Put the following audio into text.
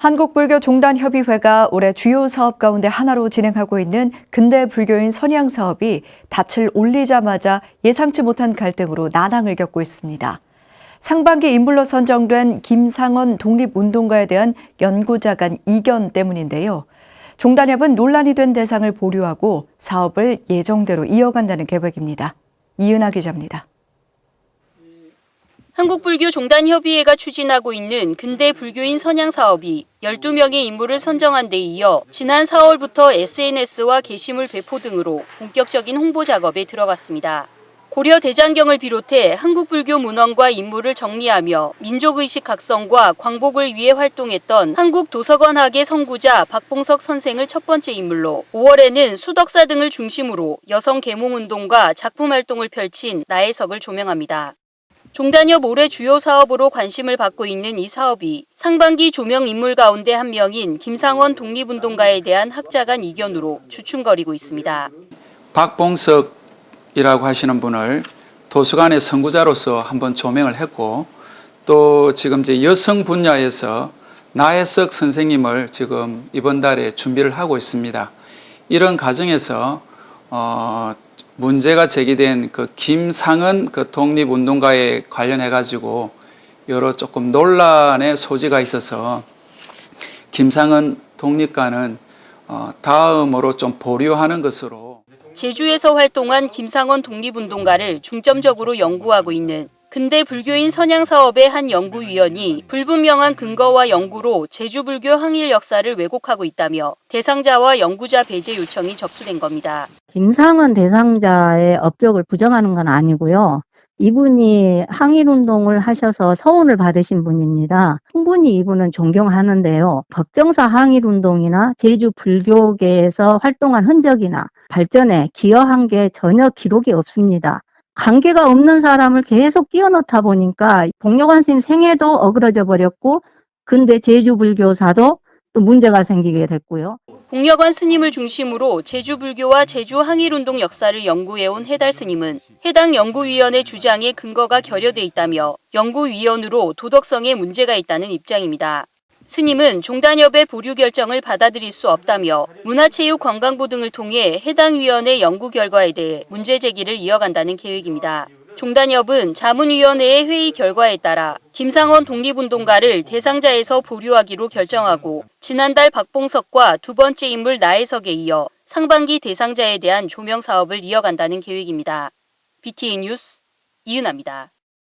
한국불교종단협의회가 올해 주요 사업 가운데 하나로 진행하고 있는 근대 불교인 선양 사업이 닻을 올리자마자 예상치 못한 갈등으로 난항을 겪고 있습니다. 상반기 인물로 선정된 김상원 독립운동가에 대한 연구자 간 이견 때문인데요. 종단협은 논란이 된 대상을 보류하고 사업을 예정대로 이어간다는 계획입니다. 이은하 기자입니다. 한국불교종단협의회가 추진하고 있는 근대 불교인 선양 사업이 12명의 인물을 선정한 데 이어 지난 4월부터 SNS와 게시물 배포 등으로 본격적인 홍보 작업에 들어갔습니다. 고려 대장경을 비롯해 한국불교 문헌과 인물을 정리하며 민족의식 각성과 광복을 위해 활동했던 한국도서관학의 선구자 박봉석 선생을 첫 번째 인물로 5월에는 수덕사 등을 중심으로 여성 계몽운동과 작품 활동을 펼친 나혜석을 조명합니다. 종단협 올해 주요 사업으로 관심을 받고 있는 이 사업이 상반기 조명 인물 가운데 한 명인 김상원 독립운동가에 대한 학자 간 이견으로 주춤거리고 있습니다. 박봉석이라고 하시는 분을 도서관의 선구자로서 한번 조명을 했고, 또 지금 이제 여성 분야에서 나혜석 선생님을 지금 이번 달에 준비를 하고 있습니다. 이런 과정에서 문제가 제기된 그 김상은 그 독립운동가에 관련해 가지고 여러 조금 논란의 소지가 있어서 김상은 독립가는 다음으로 좀 보류하는 것으로. 제주에서 활동한 김상원 독립운동가를 중점적으로 연구하고 있는 근대 불교인 선양 사업의 한 연구위원이 불분명한 근거와 연구로 제주 불교 항일 역사를 왜곡하고 있다며 대상자와 연구자 배제 요청이 접수된 겁니다. 김상원 대상자의 업적을 부정하는 건 아니고요. 이분이 항일운동을 하셔서 서운을 받으신 분입니다. 충분히 이분은 존경하는데요. 법정사 항일운동이나 제주 불교계에서 활동한 흔적이나 발전에 기여한 게 전혀 기록이 없습니다. 관계가 없는 사람을 계속 끼워 넣다 보니까 복려관 스님 생애도 어그러져 버렸고, 근데 제주 불교사도 또 문제가 생기게 됐고요. 복려관 스님을 중심으로 제주 불교와 제주 항일운동 역사를 연구해온 해달 스님은 해당 연구위원회 주장에 근거가 결여돼 있다며 연구위원으로 도덕성에 문제가 있다는 입장입니다. 스님은 종단협의 보류 결정을 받아들일 수 없다며 문화체육관광부 등을 통해 해당 위원회 연구 결과에 대해 문제 제기를 이어간다는 계획입니다. 종단협은 자문위원회의 회의 결과에 따라 김상원 독립운동가를 대상자에서 보류하기로 결정하고 지난달 박봉석과 두 번째 인물 나혜석에 이어 상반기 대상자에 대한 조명 사업을 이어간다는 계획입니다. BTN 뉴스 이은하입니다.